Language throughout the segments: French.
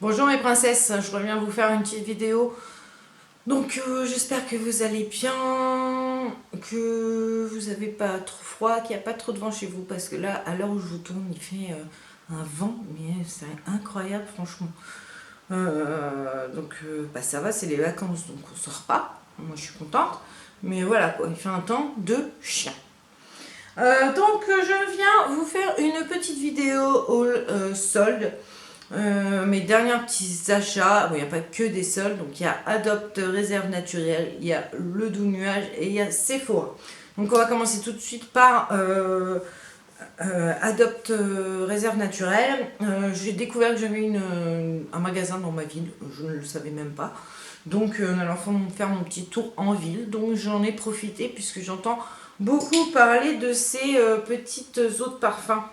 Bonjour mes princesses, je reviens vous faire une petite vidéo. Donc j'espère que vous allez bien, que vous n'avez pas trop froid, qu'il n'y a pas trop de vent chez vous, parce que là, à l'heure où je vous tourne, il fait un vent, mais c'est incroyable franchement. Donc ça va, c'est les vacances, donc on sort pas. Moi je suis contente, mais voilà quoi, il fait un temps de chien. Je viens vous faire une petite vidéo haul solde. Mes derniers petits achats, bon, il n'y a pas que des soldes, donc il y a Adopt Réserve Naturelle, il y a Le Doux Nuage et il y a Sephora. Donc on va commencer tout de suite par Adopt Réserve Naturelle. J'ai découvert que j'avais un magasin dans ma ville, je ne le savais même pas. Donc nous allons faire mon petit tour en ville, donc j'en ai profité puisque j'entends beaucoup parler de ces petites eaux de parfum.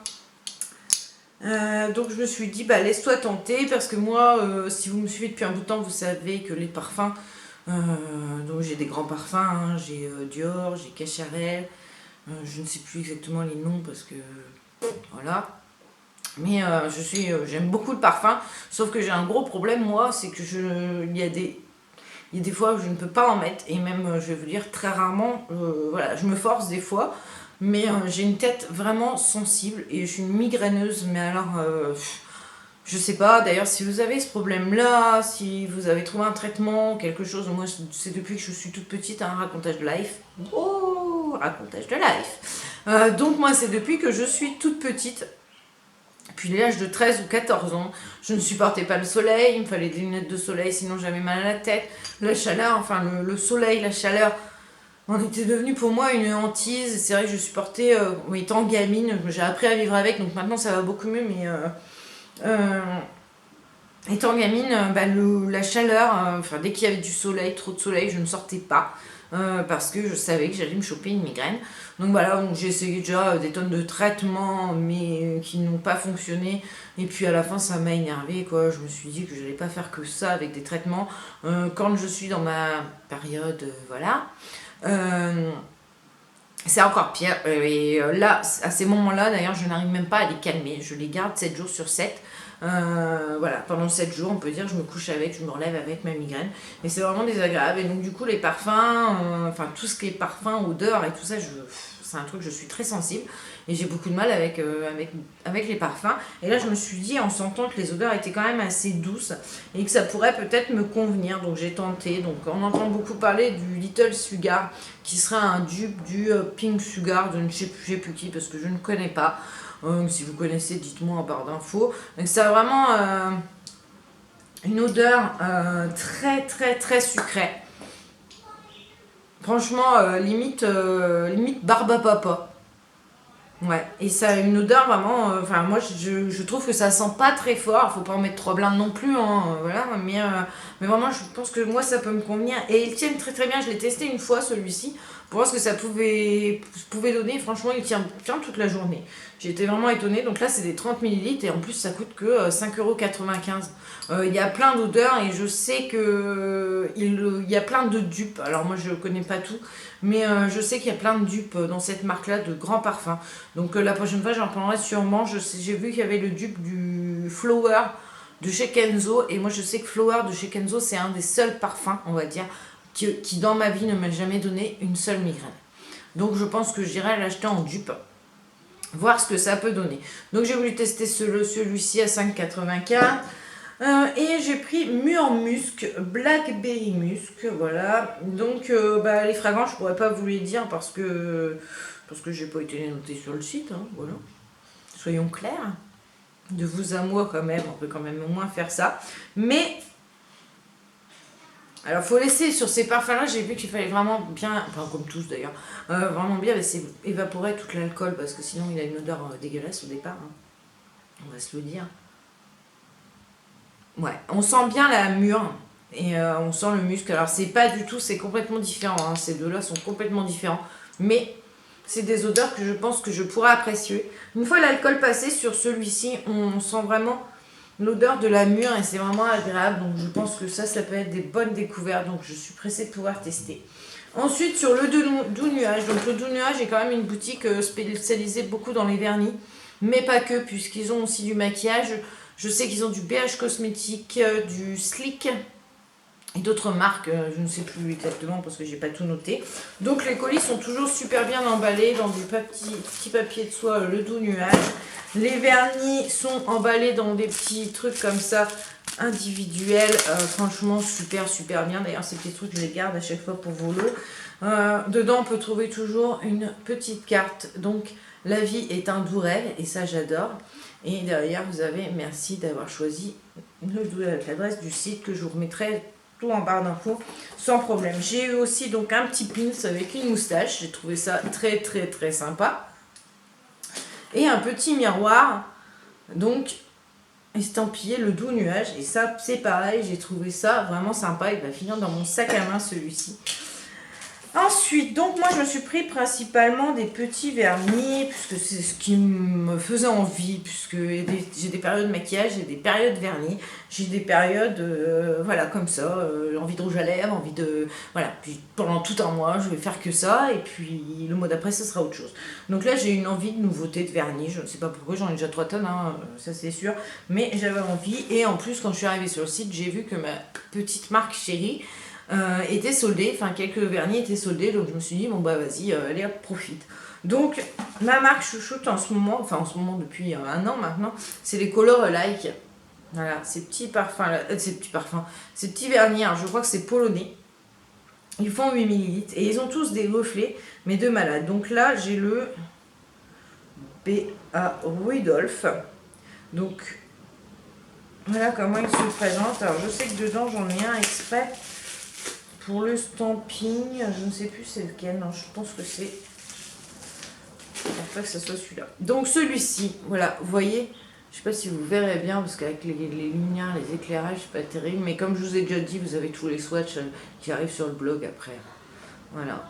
Donc je me suis dit, bah laisse-toi tenter, parce que moi, si vous me suivez depuis un bout de temps, vous savez que les parfums, donc j'ai des grands parfums, hein, j'ai Dior, j'ai Cacharel, je ne sais plus exactement les noms parce que voilà. Mais j'aime beaucoup le parfum, sauf que j'ai un gros problème moi, c'est que il y a des fois où je ne peux pas en mettre, et même je vais vous dire très rarement, voilà, je me force des fois. Mais j'ai une tête vraiment sensible et je suis une migraineuse. Mais alors, je sais pas. D'ailleurs, si vous avez ce problème-là, si vous avez trouvé un traitement, quelque chose, moi c'est depuis que je suis toute petite, un racontage de life. Oh, racontage de life. Donc moi c'est depuis que je suis toute petite. Puis l'âge de 13 ou 14 ans, je ne supportais pas le soleil, il me fallait des lunettes de soleil, sinon j'avais mal à la tête. La chaleur, enfin le soleil, la chaleur, on était devenu pour moi une hantise. C'est vrai que je supportais, étant gamine, j'ai appris à vivre avec, donc maintenant ça va beaucoup mieux, mais étant gamine, la chaleur, dès qu'il y avait du soleil, trop de soleil, je ne sortais pas. Parce que je savais que j'allais me choper une migraine. Donc voilà, donc j'ai essayé déjà des tonnes de traitements, mais qui n'ont pas fonctionné. Et puis à la fin, ça m'a énervé, quoi. Je me suis dit que je n'allais pas faire que ça avec des traitements. Quand je suis dans ma période, voilà. C'est encore pire. Et là, à ces moments-là, d'ailleurs, je n'arrive même pas à les calmer. Je les garde 7 jours sur 7. Voilà, pendant 7 jours, on peut dire, je me couche avec, je me relève avec ma migraine. Et c'est vraiment désagréable. Et donc, du coup, les parfums, tout ce qui est parfum, odeur et tout ça, c'est un truc, je suis très sensible. Et j'ai beaucoup de mal avec les parfums. Et là, je me suis dit, en sentant que les odeurs étaient quand même assez douces et que ça pourrait peut-être me convenir. Donc, j'ai tenté. Donc, on entend beaucoup parler du Little Sugar, qui sera un dupe du Pink Sugar de je ne sais plus qui, parce que je ne connais pas. Si vous connaissez, dites-moi en barre d'infos. Donc ça a vraiment une odeur très très très sucrée. Franchement, limite barbe à papa. Ouais, et ça a une odeur vraiment. Moi je trouve que ça sent pas très fort. Faut pas en mettre trop blindes non plus, hein, voilà. Mais vraiment, je pense que moi ça peut me convenir. Et il tient très très bien. Je l'ai testé une fois celui-ci pour voir ce que ça pouvait donner. Franchement, il tient toute la journée. J'ai été vraiment étonnée. Donc là, c'est des 30 millilitres et en plus, ça coûte que 5,95 €. Il y a plein d'odeurs et je sais que il y a plein de dupes. Alors moi, je connais pas tout, mais je sais qu'il y a plein de dupes dans cette marque-là de grands parfums. Donc la prochaine fois, j'en prendrai sûrement. J'ai vu qu'il y avait le dupe du Flower de chez Kenzo. Et moi, je sais que Flower de chez Kenzo, c'est un des seuls parfums, on va dire, qui dans ma vie ne m'a jamais donné une seule migraine. Donc je pense que j'irai l'acheter en dupe, voir ce que ça peut donner. Donc j'ai voulu tester celui-ci à 5,84 €. Et j'ai pris Mûr Musc, Blackberry Musc, voilà. Donc les fragrances, je pourrais pas vous les dire parce que j'ai pas été notée sur le site, hein, voilà. Soyons clairs. De vous à moi quand même, on peut quand même au moins faire ça. Mais alors, faut laisser sur ces parfums-là, j'ai vu qu'il fallait vraiment bien, enfin comme tous d'ailleurs, vraiment bien laisser évaporer tout l'alcool parce que sinon il a une odeur dégueulasse au départ, hein. On va se le dire. Ouais, on sent bien la mûre et on sent le musc. Alors c'est pas du tout, c'est complètement différent, hein. Ces deux-là sont complètement différents, mais c'est des odeurs que je pense que je pourrais apprécier. Une fois l'alcool passé sur celui-ci, on sent vraiment l'odeur de la mûre et c'est vraiment agréable. Donc je pense que ça peut être des bonnes découvertes. Donc je suis pressée de pouvoir tester. Ensuite sur le Doux Nuage. Donc le Doux Nuage est quand même une boutique spécialisée beaucoup dans les vernis. Mais pas que, puisqu'ils ont aussi du maquillage. Je sais qu'ils ont du BH Cosmétique, du Slick et d'autres marques, je ne sais plus exactement parce que j'ai pas tout noté. Donc les colis sont toujours super bien emballés dans du petit papier de soie, le doux nuage. Les vernis sont emballés dans des petits trucs comme ça, individuels. Franchement, super bien. D'ailleurs, ces petits trucs, je les garde à chaque fois pour vos lots. Dedans, on peut trouver toujours une petite carte. Donc, la vie est un doux rêve et ça, j'adore. Et derrière, vous avez merci d'avoir choisi l'adresse du site que je vous remettrai tout en barre d'infos sans problème. J'ai eu aussi donc un petit pins avec une moustache. J'ai trouvé ça très sympa. Et un petit miroir, donc estampillé le doux nuage. Et ça, c'est pareil, j'ai trouvé ça vraiment sympa. Il va finir dans mon sac à main celui-ci. Ensuite, donc moi je me suis pris principalement des petits vernis, puisque c'est ce qui me faisait envie, puisque j'ai des périodes maquillage, j'ai des périodes vernis, j'ai des périodes, voilà, comme ça, envie de rouge à lèvres, envie de... Voilà, puis pendant tout un mois, je vais faire que ça, et puis le mois d'après, ce sera autre chose. Donc là, j'ai une envie de nouveauté de vernis, je ne sais pas pourquoi, j'en ai déjà 3 tonnes, hein, ça c'est sûr, mais j'avais envie, et en plus, quand je suis arrivée sur le site, j'ai vu que ma petite marque chérie, était soldé, enfin quelques vernis étaient soldés, donc je me suis dit bon bah vas-y, allez hop, profite. Donc ma marque chouchoute en ce moment depuis 1 an maintenant, c'est les Color Like. Voilà, ces petits parfums, ces petits vernis, alors je crois que c'est polonais. Ils font 8 ml et ils ont tous des reflets, mais de malade. Donc là j'ai le B.A. Rudolph. Donc voilà comment il se présente. Alors je sais que dedans j'en ai un exprès. Pour le stamping, je ne sais plus c'est lequel, non, je pense que c'est... Je ne pense pas que ce soit celui-là. Donc celui-ci, voilà, vous voyez, je ne sais pas si vous verrez bien, parce qu'avec les lumières, les éclairages, c'est pas terrible, mais comme je vous ai déjà dit, vous avez tous les swatchs qui arrivent sur le blog après. Voilà.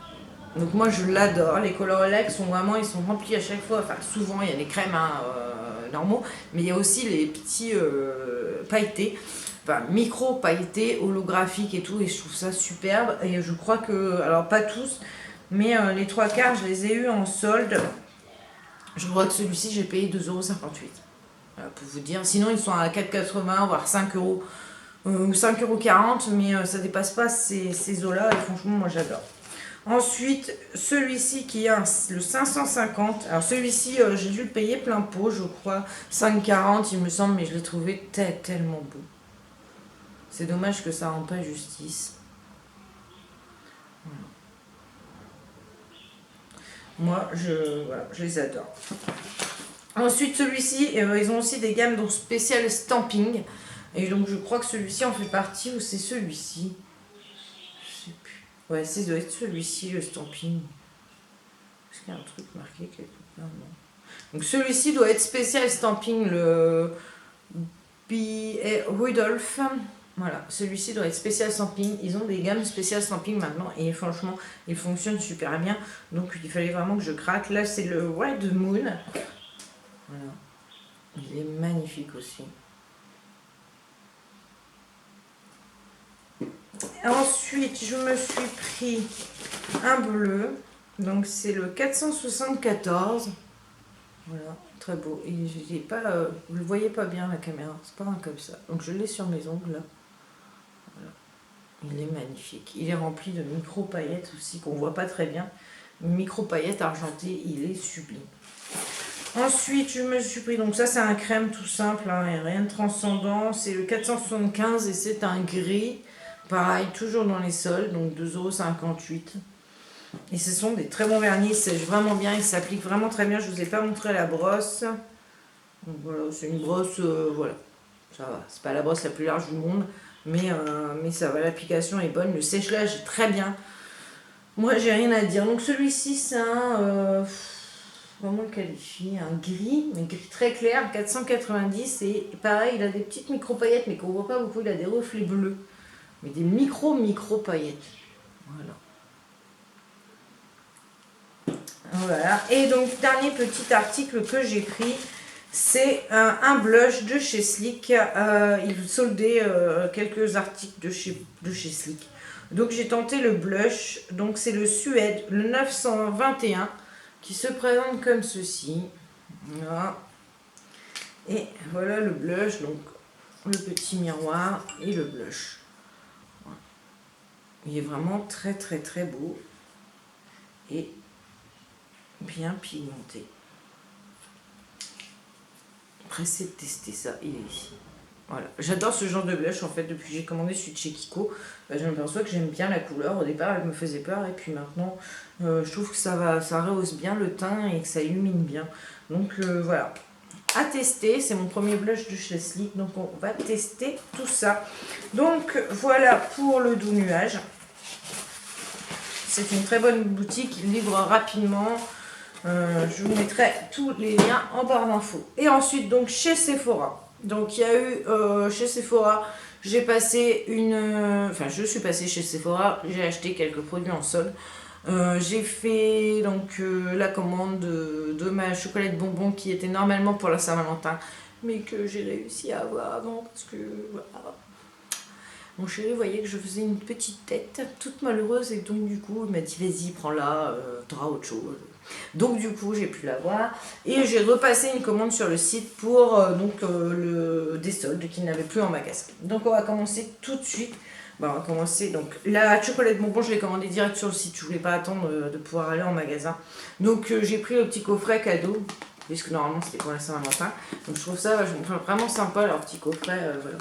Donc moi je l'adore, les Color Like sont vraiment, ils sont remplis à chaque fois, enfin souvent il y a les crèmes normaux, mais il y a aussi les petits pailletés. Enfin, micro pailleté, holographique et tout, et je trouve ça superbe. Et je crois que, alors pas tous, mais les 3/4, je les ai eus en solde. Je crois que celui-ci, j'ai payé 2,58 €. Voilà, pour vous dire. Sinon, ils sont à 4,80 €, voire 5 € ou 5,40 €, mais ça dépasse pas ces eaux-là, et franchement, moi j'adore. Ensuite, celui-ci qui est le 550. Alors celui-ci, j'ai dû le payer plein pot, je crois. 5,40 € il me semble, mais je l'ai trouvé tellement beau. C'est dommage que ça ne rend pas justice. Voilà. Moi, je les adore. Ensuite, celui-ci, ils ont aussi des gammes donc spéciales stamping. Et donc, je crois que celui-ci en fait partie, ou c'est celui-ci. Je sais plus. Ouais, c'est doit être celui-ci, le stamping. Est-ce qu'il y a un truc marqué quelque part? Non. Donc, celui-ci doit être spécial stamping, le B.A. Rudolph. Voilà, celui-ci doit être spécial stamping. Ils ont des gammes spéciales stamping maintenant et franchement, ils fonctionnent super bien. Donc il fallait vraiment que je craque. Là, c'est le Red Moon. Voilà, il est magnifique aussi. Ensuite, je me suis pris un bleu. Donc c'est le 474. Voilà, très beau. Et j'ai pas, vous le voyez pas bien la caméra, c'est pas un comme ça. Donc je l'ai sur mes ongles là. Voilà. Il est magnifique. Il est rempli de micro paillettes aussi qu'on voit pas très bien. Micro paillettes argentées, il est sublime. Ensuite, je me suis pris, donc ça c'est un crème tout simple, hein, rien de transcendant. C'est le 475 et c'est un gris. Pareil, toujours dans les soldes, donc 2,58 €. Et ce sont des très bons vernis, ils sèchent vraiment bien, ils s'appliquent vraiment très bien. Je ne vous ai pas montré la brosse. Donc voilà, c'est une brosse, voilà, ça va. C'est pas la brosse la plus large du monde, mais ça va, l'application est bonne, le sèche-linge est très bien. Moi, j'ai rien à dire. Donc celui-ci, c'est un, comment le qualifie, un gris, mais gris très clair, 490. Et pareil, il a des petites micro-paillettes, mais qu'on voit pas beaucoup, il a des reflets bleus. Mais des micro-paillettes. Voilà. Voilà. Et donc, dernier petit article que j'ai pris, c'est un blush de chez Slick. Ils soldaient quelques articles de chez Slick. Donc, j'ai tenté le blush. Donc, c'est le Suède, le 921, qui se présente comme ceci. Voilà. Et voilà le blush, donc le petit miroir et le blush. Voilà. Il est vraiment très très très beau et bien pigmenté. Pressé de tester ça, il est ici. Voilà, j'adore ce genre de blush en fait. Depuis que j'ai commandé celui de chez Kiko, je m'aperçois que j'aime bien la couleur. Au départ elle me faisait peur et puis maintenant je trouve que ça rehausse bien le teint et que ça illumine bien. Donc voilà, à tester. C'est mon premier blush de chez Sleek, donc on va tester tout ça. Donc voilà pour le Doux Nuage. C'est une très bonne boutique, il livre rapidement. Je vous mettrai tous les liens en barre d'infos. Et ensuite donc chez Sephora. Donc il y a eu chez Sephora, j'ai passé je suis passée chez Sephora, j'ai acheté quelques produits en solde. J'ai fait donc la commande de ma chocolate bonbon qui était normalement pour la Saint-Valentin, mais que j'ai réussi à avoir avant parce que voilà. Mon chéri voyait que je faisais une petite tête toute malheureuse et donc du coup il m'a dit vas-y prends-la, t'auras autre chose. Donc du coup j'ai pu l'avoir et j'ai repassé une commande sur le site pour des soldes qui n'avaient plus en magasin. Donc on va commencer tout de suite. Bon, on va commencer. Donc la chocolate bonbon je l'ai commandée direct sur le site, je voulais pas attendre de pouvoir aller en magasin. Donc j'ai pris le petit coffret cadeau puisque normalement c'était pour la Saint-Valentin. Donc je trouve ça vraiment sympa leur petit coffret. Voilà.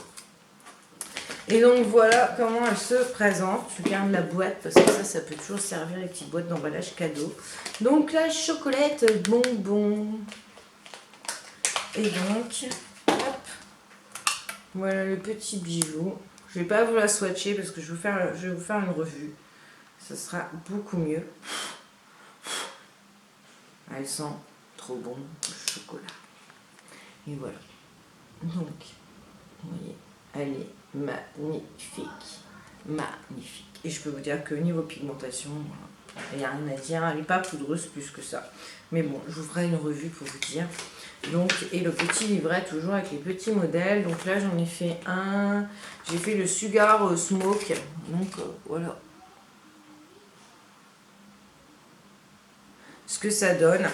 Et donc voilà comment elle se présente. Je garde la boîte parce que ça peut toujours servir les petites boîtes d'emballage cadeau. Donc la chocolate bonbon. Et donc, hop, voilà le petit bijou. Je ne vais pas vous la swatcher parce que je vais vous faire une revue. Ça sera beaucoup mieux. Elle sent trop bon le chocolat. Et voilà. Donc, vous voyez, elle est magnifique. Magnifique. Et je peux vous dire que niveau pigmentation, il n'y a rien à dire. Elle n'est pas poudreuse plus que ça. Mais bon, je vous ferai une revue pour vous dire. Donc, et le petit livret toujours avec les petits modèles. Donc là, j'en ai fait un. J'ai fait le Sugar Smoke. Donc, voilà. Ce que ça donne.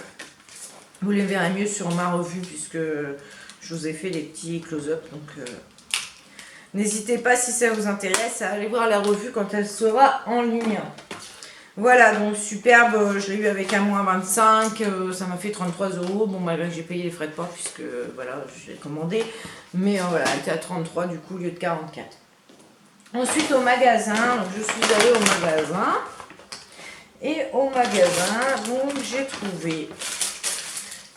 Vous les verrez mieux sur ma revue puisque je vous ai fait les petits close-up. Donc, n'hésitez pas si ça vous intéresse à aller voir la revue quand elle sera en ligne. Voilà, donc superbe, je l'ai eu avec un mois 25, ça m'a fait 33 €. Bon, malgré que j'ai payé les frais de port puisque voilà, je l'ai commandé. Mais voilà, elle était à 33 du coup au lieu de 44. Ensuite au magasin, donc je suis allée au magasin. Et au magasin, donc j'ai trouvé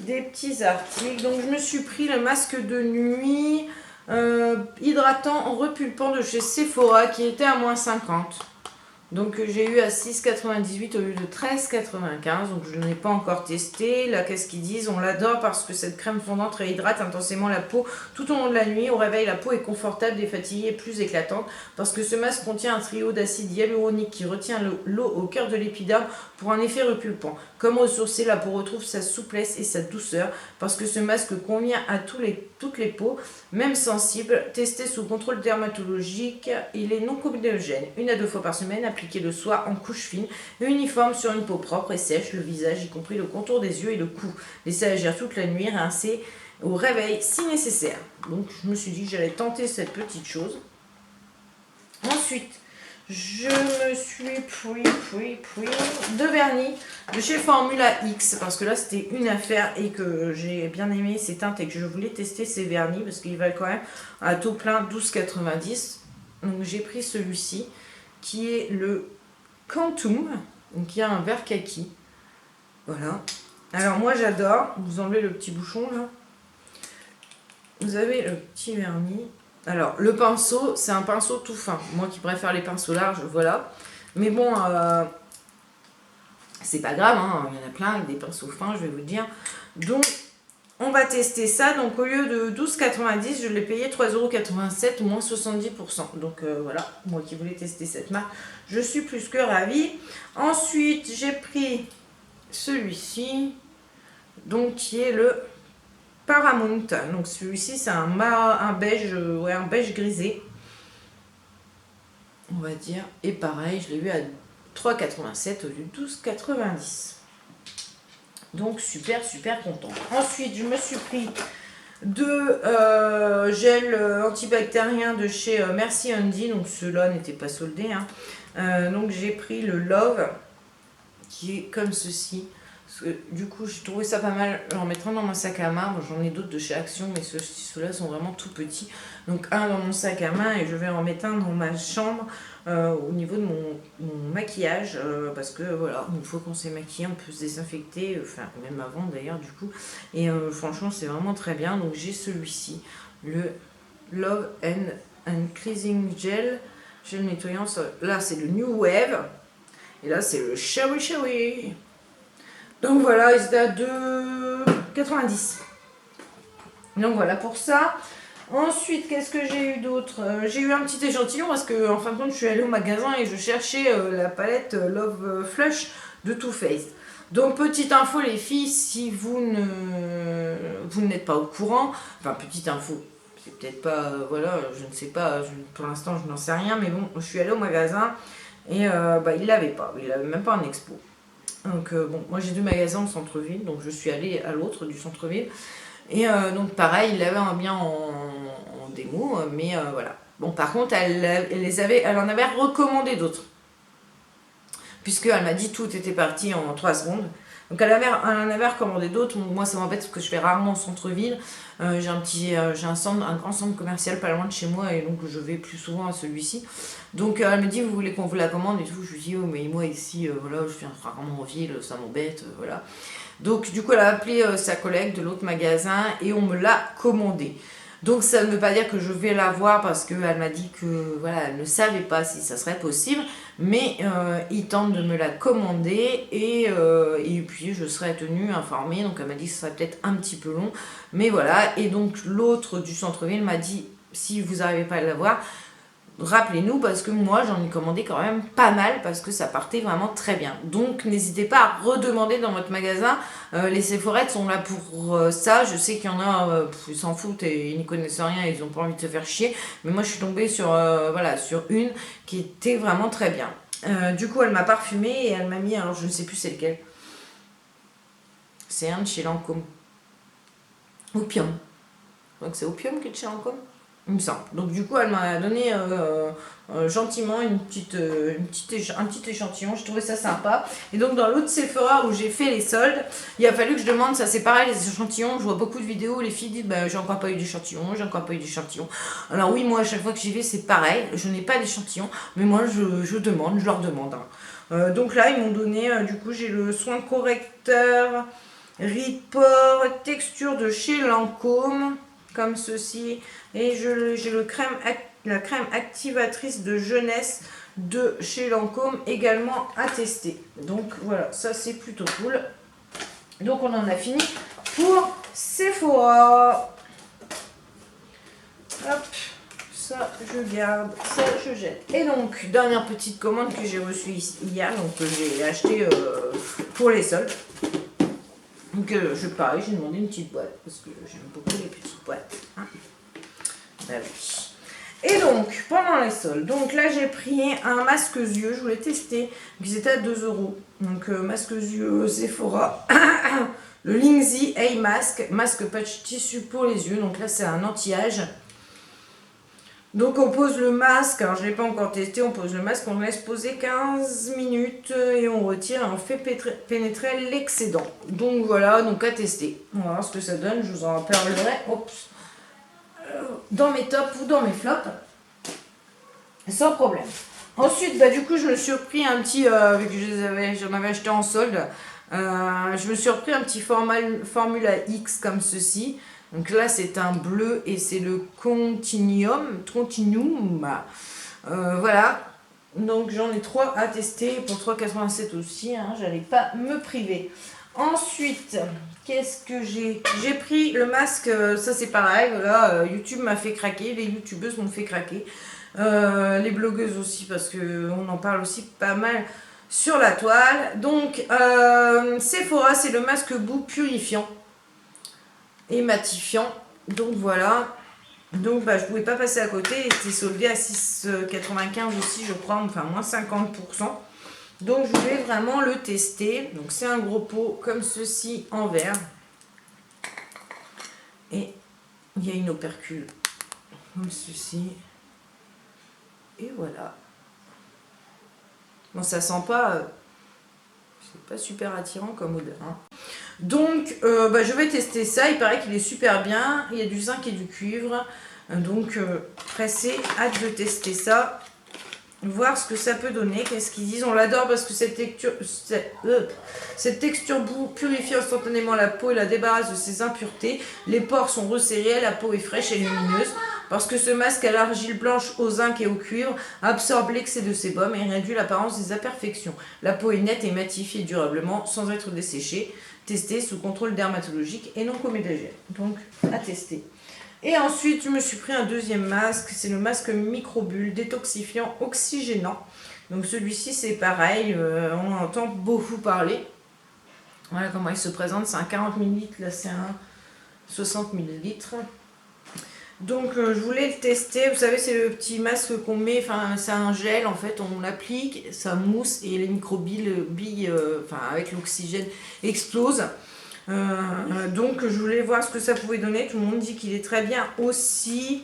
des petits articles. Donc je me suis pris le masque de nuit hydratant repulpant de chez Sephora qui était à moins 50. Donc j'ai eu à 6,98 au lieu de 13,95. Donc je ne l'ai pas encore testé. Là, qu'est-ce qu'ils disent? On l'adore parce que cette crème fondante réhydrate intensément la peau tout au long de la nuit. Au réveil, la peau est confortable, défatiguée et plus éclatante parce que ce masque contient un trio d'acide hyaluronique qui retient l'eau au cœur de l'épiderme pour un effet repulpant. Comme ressourcée, la peau retrouve sa souplesse et sa douceur parce que ce masque convient à toutes les peaux, même sensibles. Testé sous contrôle dermatologique, il est non comedogène. 1 à 2 fois par semaine, appliqué le soir en couche fine et uniforme sur une peau propre et sèche, le visage, y compris le contour des yeux et le cou. Laissez agir toute la nuit, rincer au réveil si nécessaire. Donc je me suis dit que j'allais tenter cette petite chose. Ensuite, je me suis pris de vernis de chez Formula X parce que là c'était une affaire et que j'ai bien aimé ces teintes et que je voulais tester ces vernis parce qu'ils valent quand même à taux plein 12,90. Donc j'ai pris celui-ci qui est le Quantum, donc qui a un vert kaki. Voilà. Alors moi j'adore, vous enlevez le petit bouchon là. Vous avez le petit vernis. Alors, le pinceau, c'est un pinceau tout fin. Moi qui préfère les pinceaux larges, voilà. Mais bon, c'est pas grave, hein. Il y en a plein avec des pinceaux fins, je vais vous dire. Donc, on va tester ça. Donc, au lieu de 12,90, je l'ai payé 3,87 €, moins 70%. Donc, voilà, moi qui voulais tester cette marque, je suis plus que ravie. Ensuite, j'ai pris celui-ci, donc qui est le Paramount. Donc celui-ci c'est un beige, un beige grisé, on va dire. Et pareil, je l'ai eu à 3,87 au lieu de 12,90. Donc super content. Ensuite, je me suis pris 2 gels antibactériens de chez Merci Handy, donc ceux-là n'étaient pas soldés, hein. Donc j'ai pris le Love, qui est comme ceci. Parce que, du coup, j'ai trouvé ça pas mal en mettant dans mon sac à main. Bon, j'en ai d'autres de chez Action, mais ceux-là sont vraiment tout petits. Donc un dans mon sac à main et je vais en mettre un dans ma chambre au niveau de mon maquillage. Parce que voilà, une fois qu'on s'est maquillé, on peut se désinfecter, enfin même avant d'ailleurs du coup. Et franchement, c'est vraiment très bien. Donc j'ai celui-ci, le Love and Cleansing Gel. Gel nettoyant. Là, c'est le New Wave. Et là, c'est le Shawi Shawi. Donc voilà, ils étaient à 2,90. Donc voilà pour ça. Ensuite, qu'est-ce que j'ai eu d'autre? J'ai eu un petit échantillon parce que en fin de compte, je suis allée au magasin et je cherchais la palette Love Flush de Too Faced. Donc petite info les filles, si vous n'êtes pas au courant, enfin petite info, c'est peut-être pas, voilà, je ne sais pas, pour l'instant je n'en sais rien, mais bon, je suis allée au magasin et il l'avait pas, il l'avait même pas en expo. Donc bon, moi j'ai 2 magasins au centre-ville, donc je suis allée à l'autre du centre-ville. Et donc pareil, il l'avait bien en démo, mais voilà. Bon, par contre, elle en avait recommandé d'autres. Puisqu'elle m'a dit tout était parti en 3 secondes. Donc elle en avait recommandé d'autres. Moi ça m'embête parce que je fais rarement au centre-ville. J'ai un grand centre commercial pas loin de chez moi et donc je vais plus souvent à celui-ci. Donc elle me dit vous voulez qu'on vous la commande et tout. Je lui dis oh mais moi ici voilà je viens rarement en ville, ça m'embête, voilà. Donc du coup elle a appelé sa collègue de l'autre magasin et on me l'a commandé. Donc ça ne veut pas dire que je vais la voir parce qu'elle m'a dit que voilà, elle ne savait pas si ça serait possible, mais il tente de me la commander et puis je serai tenue informée. Donc elle m'a dit que ce serait peut-être un petit peu long, mais voilà. Et donc l'autre du centre-ville m'a dit si vous n'arrivez pas à la voir, rappelez-nous parce que moi j'en ai commandé quand même pas mal parce que ça partait vraiment très bien. Donc n'hésitez pas à redemander dans votre magasin. Les Sephorettes sont là pour ça. Je sais qu'il y en a, ils s'en foutent et ils n'y connaissent rien, ils n'ont pas envie de se faire chier. Mais moi je suis tombée sur une qui était vraiment très bien. Du coup elle m'a parfumé et elle m'a mis, alors je ne sais plus c'est lequel. C'est un de chez Lancôme. Opium. Donc c'est Opium qui est de chez Lancôme, il me semble. Donc du coup, elle m'a donné gentiment un petit échantillon. Je trouvais ça sympa. Et donc dans l'autre Sephora où j'ai fait les soldes, il a fallu que je demande, ça c'est pareil, les échantillons. Je vois beaucoup de vidéos où les filles disent bah, j'ai encore pas eu d'échantillon, j'ai encore pas eu d'échantillon. Alors oui, moi à chaque fois que j'y vais, c'est pareil. Je n'ai pas d'échantillon, mais moi je demande, je leur demande. Hein. Donc là, ils m'ont donné, du coup, j'ai le soin correcteur Report texture de chez Lancôme, comme ceci. Et j'ai la crème activatrice de jeunesse de chez Lancôme également à tester. Donc voilà, ça c'est plutôt cool. Donc on en a fini pour Sephora. Hop, ça je garde, ça je jette. Et donc, dernière petite commande que j'ai reçue hier, donc que j'ai acheté pour les soldes. Donc pareil, j'ai demandé une petite boîte parce que j'aime beaucoup les petites boîtes. Hein. Bah oui. Et donc, pendant les soldes, donc là j'ai pris un masque yeux, je voulais tester, ils étaient à 2 €. Donc masque yeux Sephora, le Lindsay Eye Mask, masque patch tissu pour les yeux, donc là c'est un anti-âge. Donc on pose le masque, alors je ne l'ai pas encore testé, on pose le masque, on laisse poser 15 minutes et on retire et on fait pénétrer l'excédent. Donc voilà, donc à tester. On va voir ce que ça donne, je vous en parlerai dans mes tops ou dans mes flops, sans problème. Ensuite, du coup, je me suis repris un petit, vu que j'en avais acheté en solde, je me suis repris un petit Formula X comme ceci. Donc là, c'est un bleu et c'est le Continuum. Voilà. Donc j'en ai 3 à tester pour 3,87 aussi. Hein, j'allais pas me priver. Ensuite, qu'est-ce que j'ai? J'ai pris le masque, ça c'est pareil. Voilà, YouTube m'a fait craquer, les youtubeuses m'ont fait craquer. Les blogueuses aussi, parce qu'on en parle aussi pas mal sur la toile. Donc, Sephora, c'est le masque boue purifiant et matifiant. Donc voilà. Donc je pouvais pas passer à côté. C'était soldé à 6,95 aussi, je crois, enfin moins 50%. Donc je voulais vraiment le tester. Donc c'est un gros pot comme ceci en verre. Et Il y a une opercule comme ceci. Et voilà. Bon, ça sent pas... c'est pas super attirant comme odeur. Hein. Donc, je vais tester ça. Il paraît qu'il est super bien. Il y a du zinc et du cuivre. Donc, pressé. Hâte de tester ça. Voir ce que ça peut donner. Qu'est-ce qu'ils disent? On l'adore parce que cette texture purifie instantanément la peau et la débarrasse de ses impuretés. Les pores sont resserrés. La peau est fraîche et lumineuse. Parce que ce masque à l'argile blanche, au zinc et au cuivre absorbe l'excès de sébum et réduit l'apparence des imperfections. La peau est nette et matifiée durablement sans être desséchée. Testé sous contrôle dermatologique et non comédogène. Donc, à tester. Et ensuite, je me suis pris un deuxième masque. C'est le masque microbulle détoxifiant oxygénant. Donc, celui-ci, c'est pareil. On en entend beaucoup parler. Voilà comment il se présente. C'est un 40 ml. Là, c'est un 60 ml. Donc, je voulais le tester. Vous savez, c'est le petit masque qu'on met. Enfin, c'est un gel. En fait, on l'applique. Ça mousse et les microbilles, avec l'oxygène, explosent. Donc je voulais voir ce que ça pouvait donner. Tout le monde dit qu'il est très bien aussi.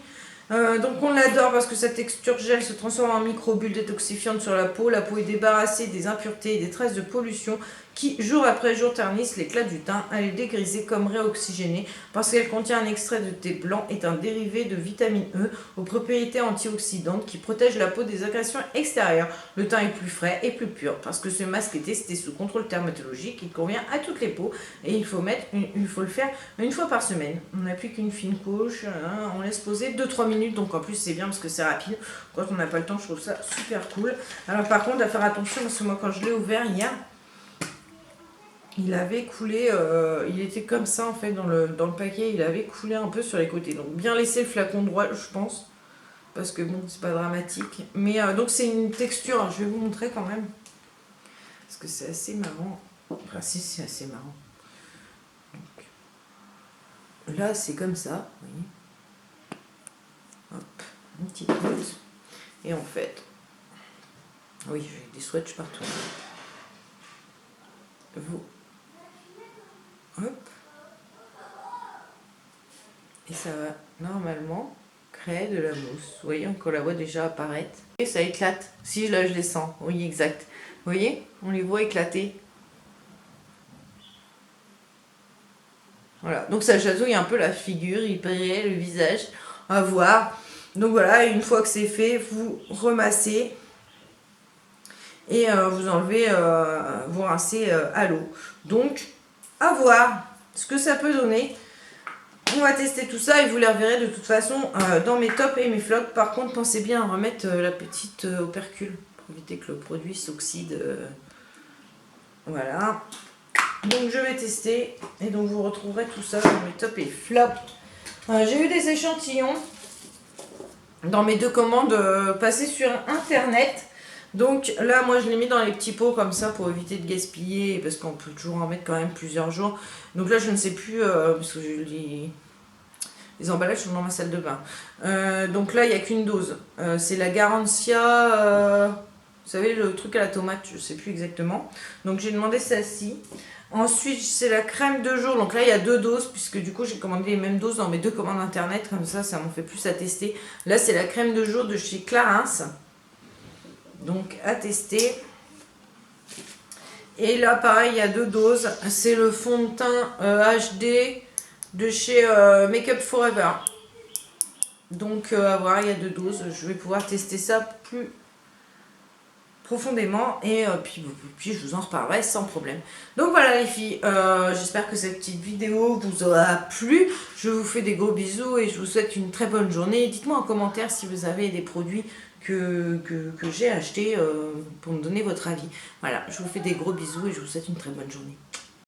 Donc on l'adore parce que sa texture gel se transforme en microbulle détoxifiante sur la peau. La peau est débarrassée des impuretés et des traces de pollution qui, jour après jour, ternissent l'éclat du teint. Elle est dégrisée comme réoxygénée parce qu'elle contient un extrait de thé blanc et un dérivé de vitamine E aux propriétés antioxydantes qui protègent la peau des agressions extérieures. Le teint est plus frais et plus pur parce que ce masque est testé sous contrôle dermatologique. Il convient à toutes les peaux et il faut le faire une fois par semaine. On applique une fine couche, on laisse poser 2-3 minutes, donc en plus c'est bien parce que c'est rapide. Quand on n'a pas le temps, je trouve ça super cool. Alors par contre, à faire attention parce que moi quand je l'ai ouvert hier, il avait coulé, il était comme ça en fait dans le paquet, il avait coulé un peu sur les côtés. Donc bien laisser le flacon droit, je pense, parce que bon, c'est pas dramatique. Mais donc c'est une texture, je vais vous montrer quand même, parce que c'est assez marrant. Enfin si, c'est assez marrant. Donc, là c'est comme ça, vous voyez. Hop, une petite goutte. Et en fait, oui, j'ai des swatchs partout. Vous, hop, et ça va normalement créer de la mousse. Vous voyez, on la voit déjà apparaître. Et ça éclate. Si là je les sens, oui, exact. Vous voyez, on les voit éclater. Voilà, donc ça chatouille un peu la figure, il paraît, le visage, à voir. Donc voilà, une fois que c'est fait, vous remassez et vous enlevez, vous rincez à l'eau. Donc, à voir ce que ça peut donner. On va tester tout ça et vous les reverrez de toute façon dans mes tops et mes flops. Par contre, pensez bien à remettre la petite opercule pour éviter que le produit s'oxyde. Voilà. Donc je vais tester et donc vous retrouverez tout ça dans mes tops et flops. J'ai eu des échantillons dans mes deux commandes passées sur internet. Donc là, moi je l'ai mis dans les petits pots comme ça pour éviter de gaspiller parce qu'on peut toujours en mettre quand même plusieurs jours. Donc là, je ne sais plus parce que les emballages sont dans ma salle de bain. Donc là, il n'y a qu'une dose. C'est la Garantia, vous savez, le truc à la tomate, je ne sais plus exactement. Donc j'ai demandé celle-ci. Ensuite, c'est la crème de jour. Donc là, il y a 2 doses, puisque du coup, j'ai commandé les mêmes doses dans mes 2 commandes internet. Comme ça m'en fait plus à tester. Là, c'est la crème de jour de chez Clarins. Donc, à tester. Et là, pareil, il y a 2 doses. C'est le fond de teint HD de chez Make Up Forever. Donc, à voir, il y a 2 doses. Je vais pouvoir tester ça plus profondément et puis je vous en reparlerai sans problème. Donc voilà les filles, j'espère que cette petite vidéo vous aura plu. Je vous fais des gros bisous et je vous souhaite une très bonne journée. Dites-moi en commentaire si vous avez des produits que j'ai achetés pour me donner votre avis. Voilà, je vous fais des gros bisous et je vous souhaite une très bonne journée.